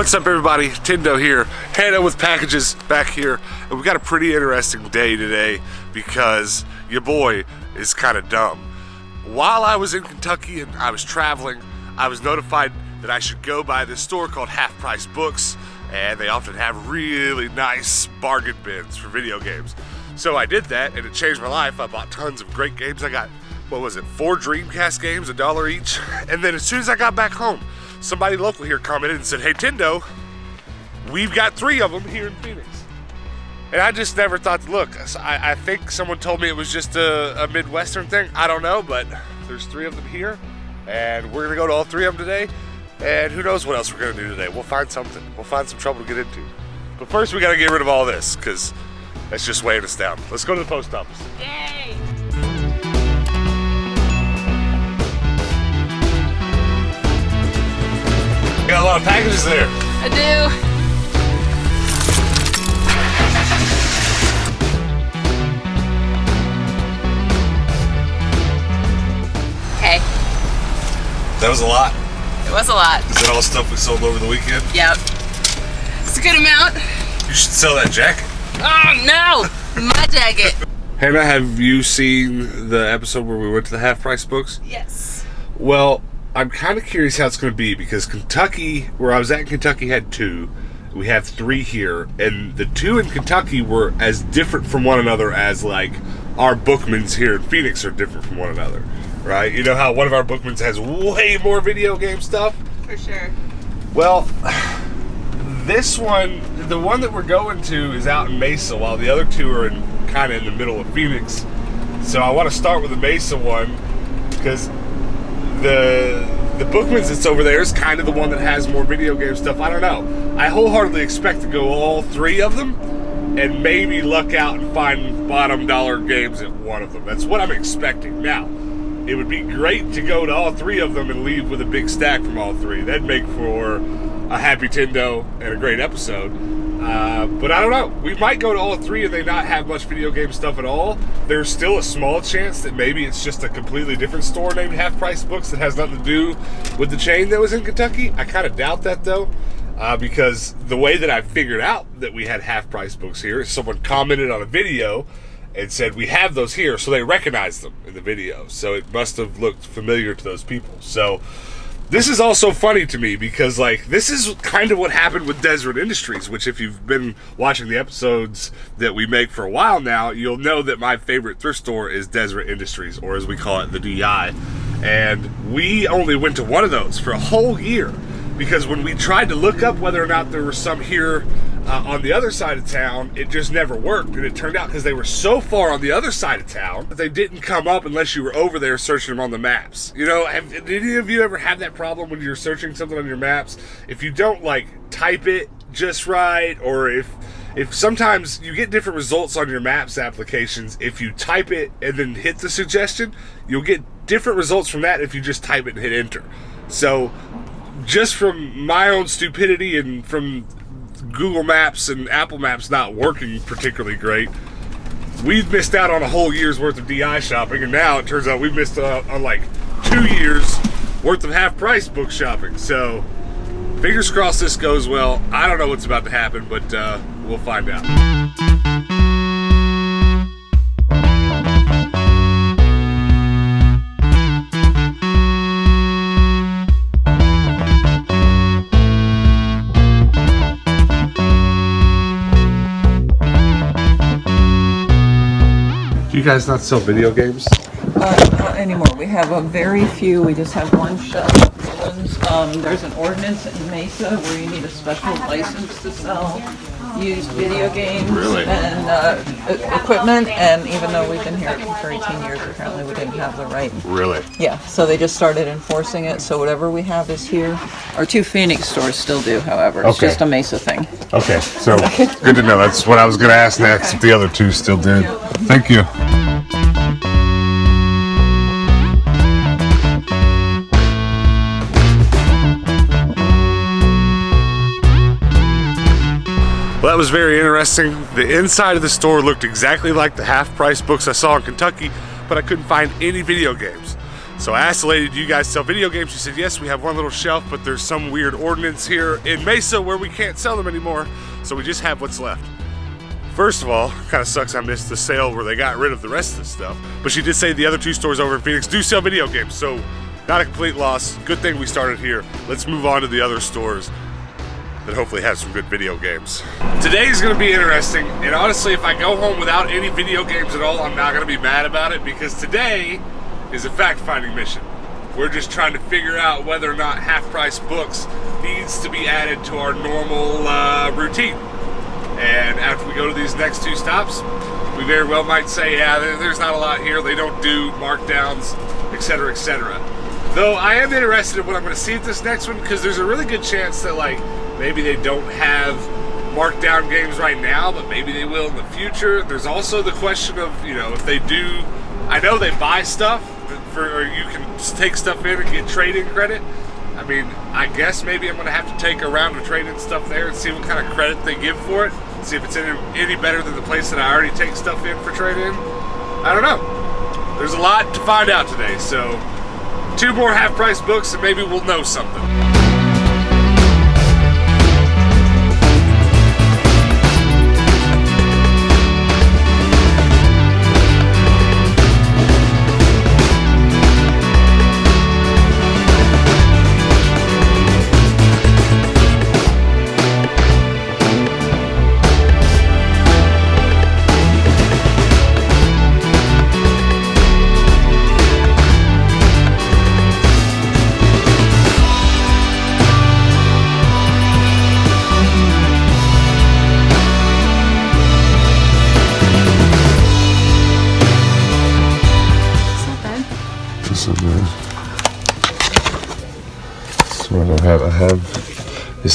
What's up, everybody? Tindo here, Hannah with packages back here, and we got a pretty interesting day today because your boy is kind of dumb. While I was in Kentucky and I was traveling, I was notified that I should go by this store called Half Price Books, and they often have really nice bargain bins for video games. So I did that, and it changed my life. I bought tons of great games. I got, 4 Dreamcast games, $1 each, and then as soon as I got back home, somebody local here commented and said, "Hey Tindo, we've got 3 of them here in Phoenix." And I just never thought to look. I think someone told me it was just a Midwestern thing. I don't know, but there's 3 of them here, and we're gonna go to all 3 of them today. And who knows what else we're gonna do today. We'll find something. We'll find some trouble to get into. But first we gotta get rid of all this, because that's just weighing us down. Let's go to the post office. Yay! Got a lot of packages there. I do. Okay. That was a lot. It was a lot. Is that all stuff we sold over the weekend? Yep. It's a good amount. You should sell that jacket. Oh no! My jacket. Hannah, have you seen the episode where we went to the Half Price Books? Yes. Well, I'm kind of curious how it's going to be because Kentucky, where I was at in Kentucky, had 2. We have 3 here, and the 2 in Kentucky were as different from one another as like our Bookmans here in Phoenix are different from one another, right? You know how one of our Bookmans has way more video game stuff? For sure. Well, this one, the one that we're going to is out in Mesa, while the other 2 are kind of in the middle of Phoenix. So I want to start with the Mesa one because the Bookmans that's over there is kind of the one that has more video game stuff. I don't know. I wholeheartedly expect to go all 3 of them and maybe luck out and find bottom dollar games at one of them. That's what I'm expecting. Now, it would be great to go to all 3 of them and leave with a big stack from all 3. That'd make for a happy Tindo and a great episode. But I don't know. We might go to all 3 and they not have much video game stuff at all. There's still a small chance that maybe it's just a completely different store named Half Price Books that has nothing to do with the chain that was in Kentucky. I kind of doubt that though, because the way that I figured out that we had Half Price Books here is someone commented on a video and said we have those here, so they recognized them in the video. So it must have looked familiar to those people. So this is also funny to me because, like, this is kind of what happened with Desert Industries, which if you've been watching the episodes that we make for a while now, you'll know that my favorite thrift store is Desert Industries, or as we call it, the DI. And we only went to one of those for a whole year because when we tried to look up whether or not there were some here on the other side of town, it just never worked. And it turned out because they were so far on the other side of town that they didn't come up unless you were over there searching them on the maps. You know, did any of you ever have that problem when you're searching something on your maps? If you don't like type it just right, or if sometimes you get different results on your maps applications, if you type it and then hit the suggestion, you'll get different results from that if you just type it and hit enter. So just from my own stupidity and from Google Maps and Apple Maps not working particularly great, we've missed out on a whole year's worth of DI shopping, and now it turns out we've missed out on like 2 years worth of Half Price book shopping. So fingers crossed this goes well. I don't know what's about to happen, but we'll find out. Do you guys not sell video games? Not anymore. We have a very few. We just have one shop. There's an ordinance in Mesa where you need a special license to sell used video games and equipment. And even though we've been here for 18 years, apparently we didn't have the right. Really? Yeah. So they just started enforcing it. So whatever we have is here. Our 2 Phoenix stores still do, however. It's just a Mesa thing. Okay, so good to know. That's what I was going to ask next, if the other 2 still did. Thank you. Well, that was very interesting. The inside of the store looked exactly like the Half Price Books I saw in Kentucky, but I couldn't find any video games. So I asked the lady, do you guys sell video games? She said, yes, we have one little shelf, but there's some weird ordinance here in Mesa where we can't sell them anymore. So we just have what's left. First of all, kind of sucks I missed the sale where they got rid of the rest of the stuff. But she did say the other 2 stores over in Phoenix do sell video games, so not a complete loss. Good thing we started here. Let's move on to the other stores that hopefully have some good video games. Today's gonna be interesting, and honestly, if I go home without any video games at all, I'm not gonna be mad about it, because today is a fact-finding mission. We're just trying to figure out whether or not half-price books needs to be added to our normal routine. And after we go to these next 2 stops, we very well might say, yeah, there's not a lot here. They don't do markdowns, etc., etc. Though I am interested in what I'm going to see at this next one, because there's a really good chance that, like, maybe they don't have markdown games right now, but maybe they will in the future. There's also the question of, you know, if they do, I know they buy stuff, or you can take stuff in and get trade-in credit. I mean, I guess maybe I'm going to have to take a round of trade-in stuff there and see what kind of credit they give for it. See if it's any better than the place that I already take stuff in for trade-in. I don't know. There's a lot to find out today, so 2 more half-price books and maybe we'll know something.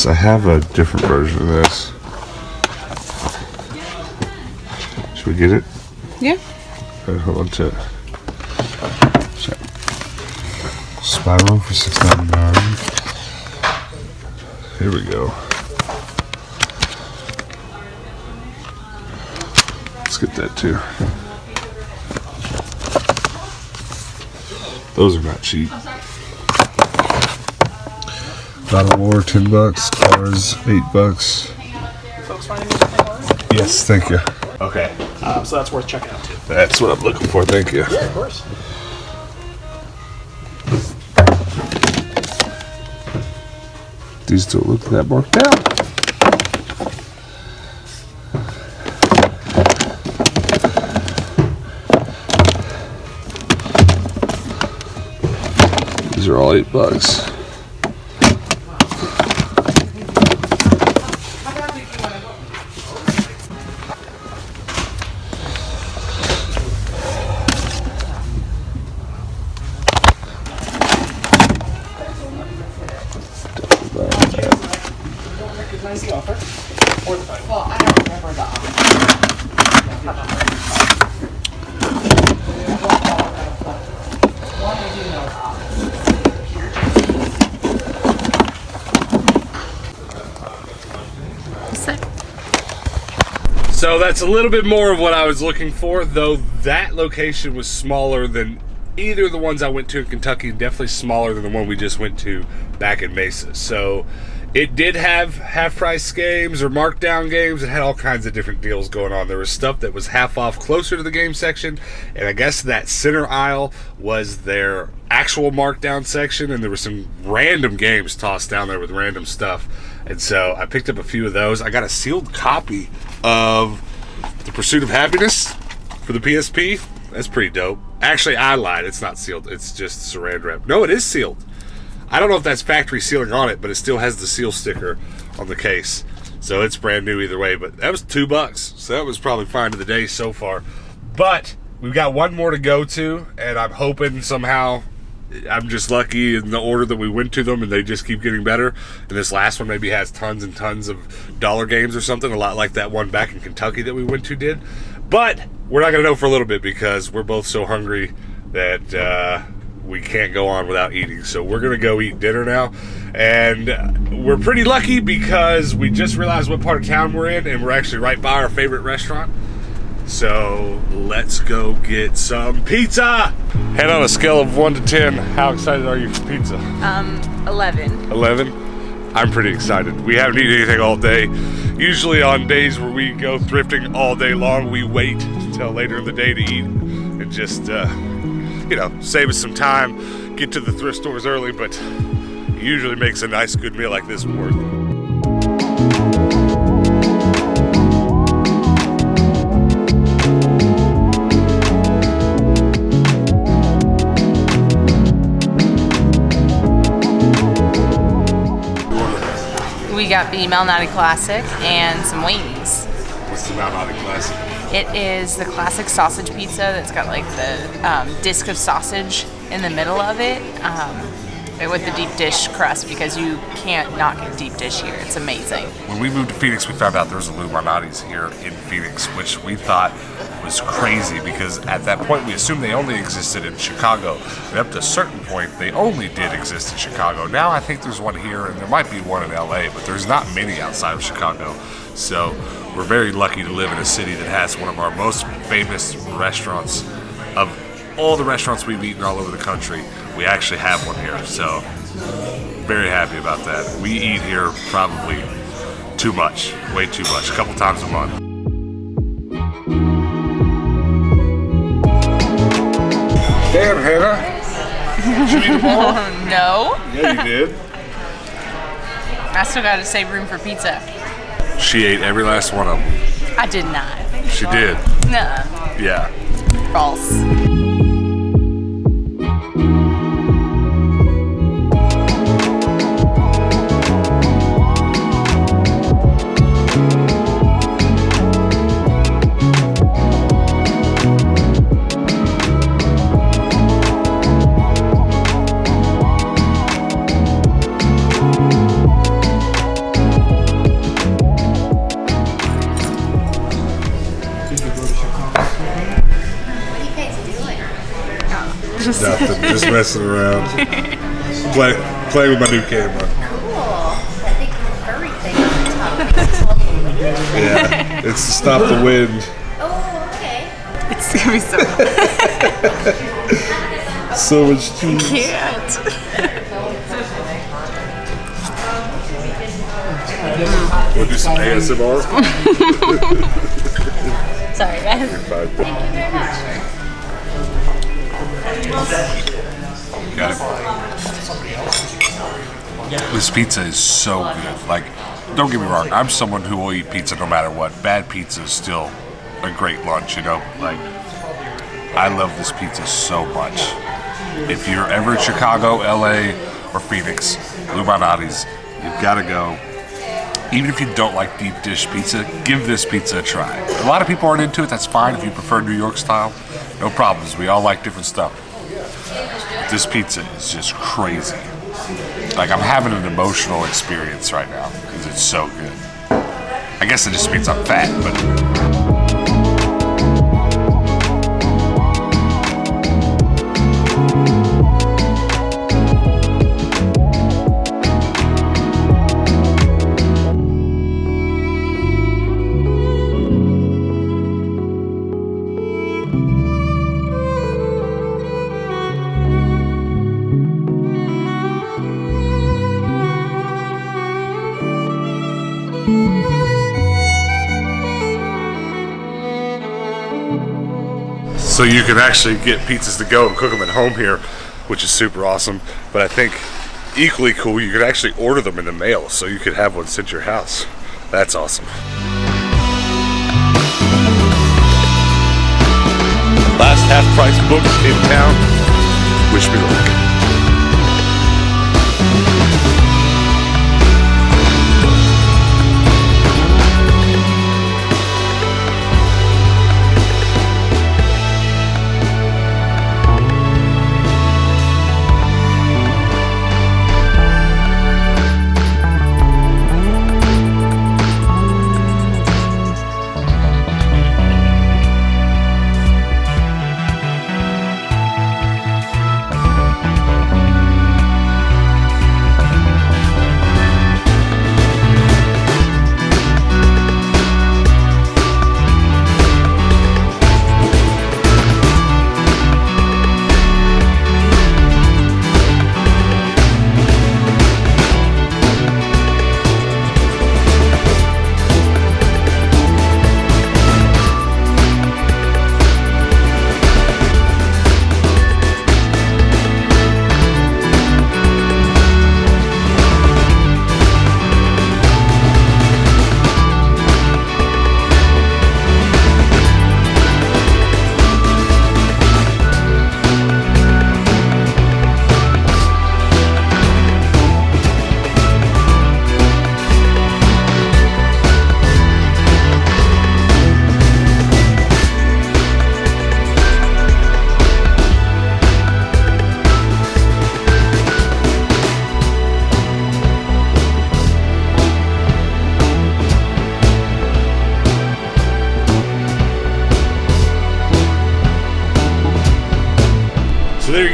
I have a different version of this. Should we get it? Yeah. Okay, hold on to it. Spiral for $6.99. Here we go. Let's get that too. Those are not cheap. God of War, $10. Cars, $8. Folks finding anything on it? Yes, thank you. Okay, so that's worth checking out too. That's what I'm looking for, thank you. Yeah, of course. These don't look that marked out. These are all $8. Recognize the offer or the title? Well, I don't remember the So that's a little bit more of what I was looking for, though that location was smaller than either of the ones I went to in Kentucky, and definitely smaller than the one we just went to back in Mesa. So it did have half-price games or markdown games. It had all kinds of different deals going on. There was stuff that was half off closer to the game section, and I guess that center aisle was their actual markdown section, and there were some random games tossed down there with random stuff. And so I picked up a few of those. I got a sealed copy of The Pursuit of Happiness for the PSP. That's pretty dope. Actually, I lied. It's not sealed. It's just saran wrap. No, it is sealed. I don't know if that's factory sealing on it, but it still has the seal sticker on the case. So it's brand new either way. But that was $2. So that was probably fine to the day so far. But we've got one more to go to, and I'm hoping somehow I'm just lucky in the order that we went to them, and they just keep getting better. And this last one maybe has tons and tons of dollar games or something, a lot like that one back in Kentucky that we went to did. But we're not going to know for a little bit because we're both so hungry that we can't go on without eating. So we're going to go eat dinner now. And we're pretty lucky because we just realized what part of town we're in, and we're actually right by our favorite restaurant. So let's go get some pizza. And on a scale of 1 to 10, how excited are you for pizza? 11. 11? I'm pretty excited. We haven't eaten anything all day. Usually on days where we go thrifting all day long, we wait until later in the day to eat and just, save us some time, get to the thrift stores early, but it usually makes a nice, good meal like this worth it. We got the Malnati Classic and some wings. What's the Malnati Classic? It is the classic sausage pizza that's got like the disc of sausage in the middle of it with the deep dish crust, because you can't not get deep dish here. It's amazing. When we moved to Phoenix, we found out there was a Lou Malnati's here in Phoenix, which we thought was crazy because at that point we assumed they only existed in Chicago. And up to a certain point, they only did exist in Chicago. Now I think there's one here, and there might be one in LA, but there's not many outside of Chicago. So we're very lucky to live in a city that has one of our most famous restaurants. Of all the restaurants we've eaten all over the country, we actually have one here. So very happy about that. We eat here probably too much, way too much, a couple times a month. Damn, Hannah. Did you eat them all? No. Yeah, you did. I still got to save room for pizza. She ate every last one of them. I did not. She did. Nuh-uh. Yeah. False. Nothing, just messing around. Playing with my new camera. Cool. That big furry thing on the top. Yeah, it's to stop the wind. Oh, okay. It's going to be so So much cheese. can't. We'll do some ASMR. Sorry, guys. Thank Thank you very much. Got it. This pizza is so good. Like, don't get me wrong, I'm someone who will eat pizza no matter what. Bad pizza is still a great lunch, you know? Like, I love this pizza so much. If you're ever in Chicago, LA, or Phoenix, Lou Malnati's, you've got to go. Even if you don't like deep dish pizza, give this pizza a try. A lot of people aren't into it, that's fine. If you prefer New York style, no problems. We all like different stuff. But this pizza is just crazy. Like, I'm having an emotional experience right now because it's so good. I guess it just means I'm fat, but... So you can actually get pizzas to go and cook them at home here, which is super awesome. But I think equally cool, you could actually order them in the mail, so you could have one sent to your house. That's awesome. Last half price books in town. Wish me luck.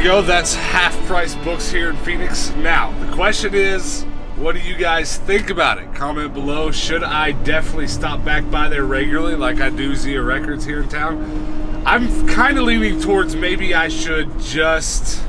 go. That's half price books here in Phoenix. Now, the question is, what do you guys think about it? Comment below. Should I definitely stop back by there regularly like I do Zia Records here in town? I'm kind of leaning towards maybe I should just...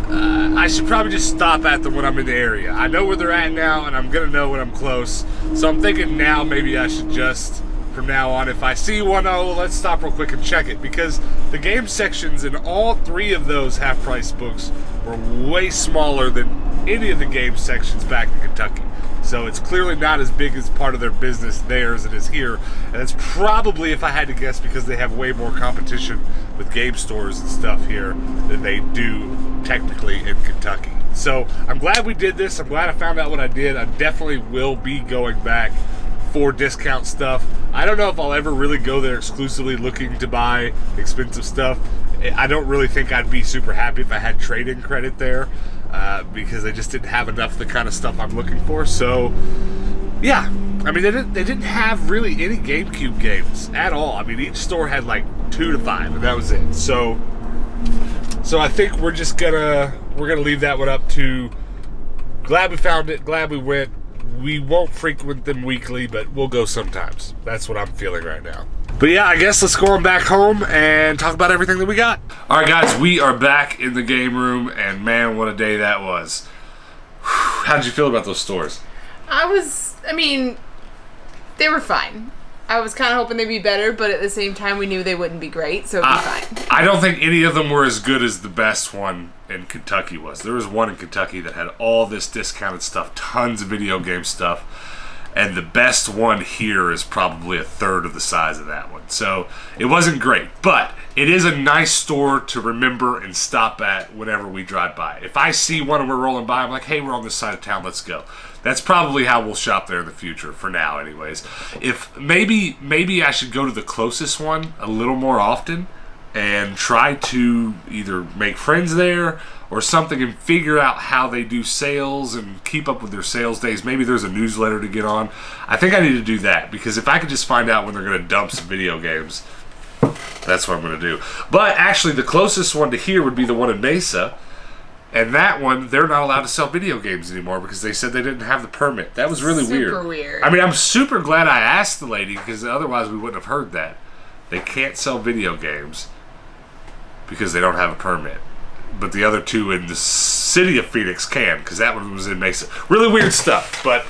I should probably just stop at them when I'm in the area. I know where they're at now, and I'm going to know when I'm close. So I'm thinking now maybe I should just, from now on, if I see one, oh, let's stop real quick and check it. Because the game sections in all 3 of those half-price books were way smaller than any of the game sections back in Kentucky. So it's clearly not as big as part of their business there as it is here. And it's probably, if I had to guess, because they have way more competition with game stores and stuff here than they do technically in Kentucky. So I'm glad we did this. I'm glad I found out what I did. I definitely will be going back for discount stuff. I don't know if I'll ever really go there exclusively looking to buy expensive stuff. I don't really think I'd be super happy if I had trade-in credit there. Because they just didn't have enough of the kind of stuff I'm looking for. So, yeah. I mean, they didn't have really any GameCube games at all. I mean, each store had like 2 to 5, and that was it. So I think we're just gonna leave that one up to. Glad we found it. Glad we went. We won't frequent them weekly, but we'll go sometimes. That's what I'm feeling right now. But yeah, I guess let's go on back home and talk about everything that we got. All right, guys, we are back in the game room, and man, what a day that was. How did you feel about those stores? I mean, they were fine. I was kind of hoping they'd be better, but at the same time, we knew they wouldn't be great, so it'd be fine. I don't think any of them were as good as the best one in Kentucky was. There was one in Kentucky that had all this discounted stuff, tons of video game stuff. And the best one here is probably 1/3 of the size of that one. So it wasn't great, but it is a nice store to remember and stop at whenever we drive by. If I see one and we're rolling by, I'm like, hey, we're on this side of town, let's go. That's probably how we'll shop there in the future, for now anyways. If maybe I should go to the closest one a little more often and try to either make friends there or something and figure out how they do sales and keep up with their sales days. Maybe there's a newsletter to get on. I think I need to do that, because if I could just find out when they're going to dump some video games, that's what I'm going to do. But actually, the closest one to here would be the one in Mesa. And that one, they're not allowed to sell video games anymore because they said they didn't have the permit. That was really Super weird. I mean, I'm super glad I asked the lady, because otherwise we wouldn't have heard that. They can't sell video games because they don't have a permit. But the other 2 in the city of Phoenix can, because that one was in Mesa. Really weird stuff, but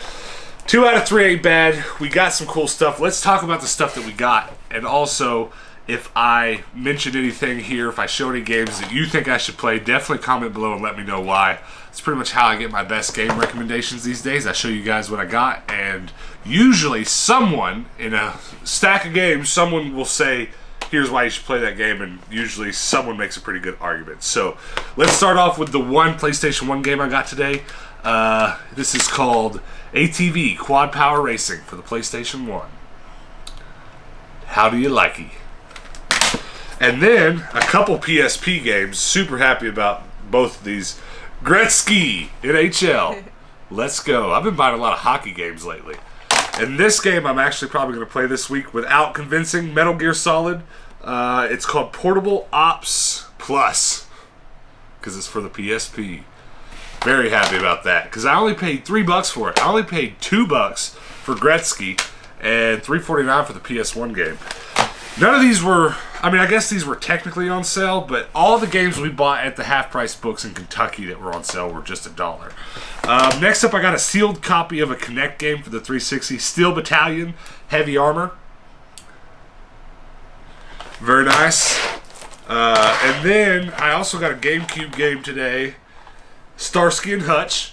2 out of 3 ain't bad. We got some cool stuff. Let's talk about the stuff that we got, and also if I mentioned anything here, if I show any games that you think I should play, definitely comment below and let me know why. It's pretty much how I get my best game recommendations these days. I show you guys what I got, and usually someone in a stack of games, someone will say, here's why you should play that game, and usually someone makes a pretty good argument. So let's start off with the one PlayStation 1 game I got today. This is called ATV, Quad Power Racing, for the PlayStation 1. How do you like it? And then a couple PSP games. Super happy about both of these. Gretzky, NHL. Let's go. I've been buying a lot of hockey games lately. And this game I'm actually probably going to play this week without convincing Metal Gear Solid. It's called Portable Ops Plus, because it's for the PSP. Very happy about that, because I only paid $3 for it. I only paid $2 for Gretzky and $3.49 for the PS1 game. None of these were, I mean, I guess these were technically on sale, but all the games we bought at the half-price books in Kentucky that were on sale were just $1. Next up, I got a sealed copy of a Kinect game for the 360, Steel Battalion, Heavy Armor. Very nice. And then I also got a GameCube game today, Starsky and Hutch.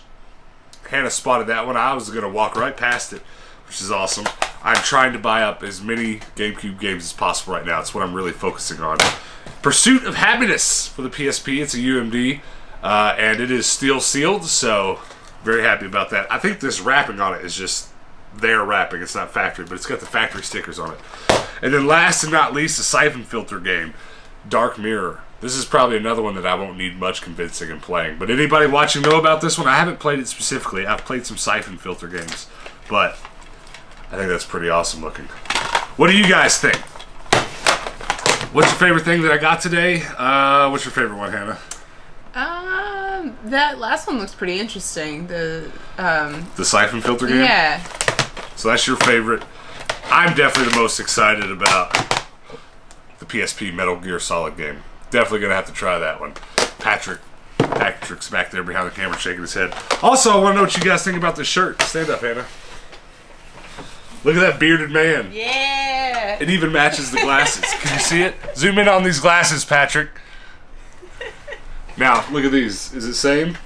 Hannah spotted that one. I was going to walk right past it, which is awesome. I'm trying to buy up as many GameCube games as possible right now. It's what I'm really focusing on. Pursuit of Happiness for the PSP. It's a UMD, and it is steel sealed, so very happy about that. I think this wrapping on it is just their wrapping. It's not factory, but it's got the factory stickers on it. And then last and not least, a Siphon Filter game, Dark Mirror. This is probably another one that I won't need much convincing in playing. But anybody watching know about this one? I haven't played it specifically. I've played some Siphon Filter games, but I think that's pretty awesome looking. What do you guys think? What's your favorite thing that I got today? What's your favorite one, Hannah? That last one looks pretty interesting. The siphon filter game? Yeah. So that's your favorite. I'm definitely the most excited about the PSP Metal Gear Solid game. Definitely going to have to try that one. Patrick's back there behind the camera shaking his head. Also, I want to know what you guys think about this shirt. Stand up, Hannah. Look at that bearded man. Yeah. It even matches the glasses. Can you see it? Zoom in on these glasses, Patrick. Now, look at these. Is it same?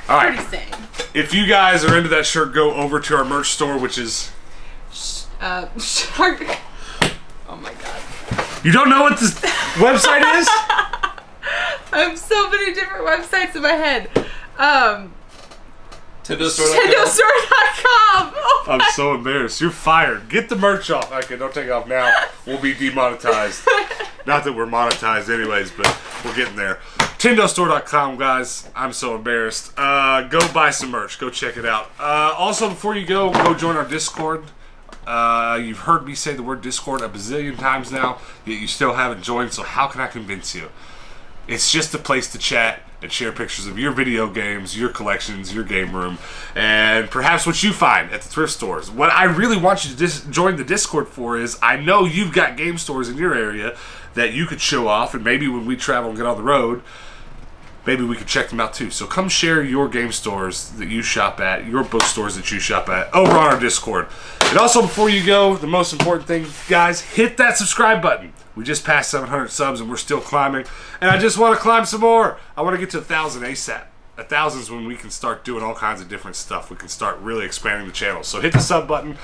All right. Pretty same. If you guys are into that shirt, go over to our merch store, which is... Shark. Oh my god. You don't know what this website is? I have so many different websites in my head. TindoStore.com. TindoStore.com. Oh I'm so embarrassed. You're fired. Get the merch off. Okay, don't take it off now. We'll be demonetized. Not that we're monetized anyways, but we're getting there. TindoStore.com, guys. I'm so embarrassed. Go buy some merch. Go check it out. Also, before you go join our Discord. You've heard me say the word Discord a bazillion times now, yet you still haven't joined, so how can I convince you? It's just a place to chat and share pictures of your video games, your collections, your game room, and perhaps what you find at the thrift stores. What I really want you to join the Discord for is, I know you've got game stores in your area that you could show off, and maybe when we travel and get on the road, maybe we could check them out too. So come share your game stores that you shop at, your bookstores that you shop at, over on our Discord. And also, before you go, the most important thing, guys, hit that subscribe button. We just passed 700 subs and we're still climbing. And I just want to climb some more. I want to get to 1,000 ASAP. 1,000 is when we can start doing all kinds of different stuff. We can start really expanding the channel. So hit the sub button.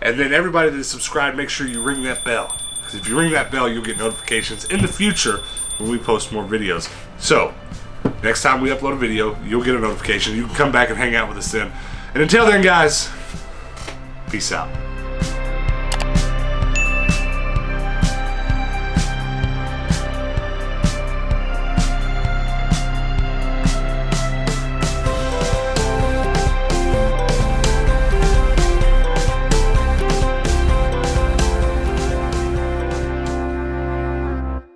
And then everybody that is subscribed, make sure you ring that bell. Because if you ring that bell, you'll get notifications in the future when we post more videos. So, next time we upload a video, you'll get a notification. You can come back and hang out with us then. And until then, guys, peace out.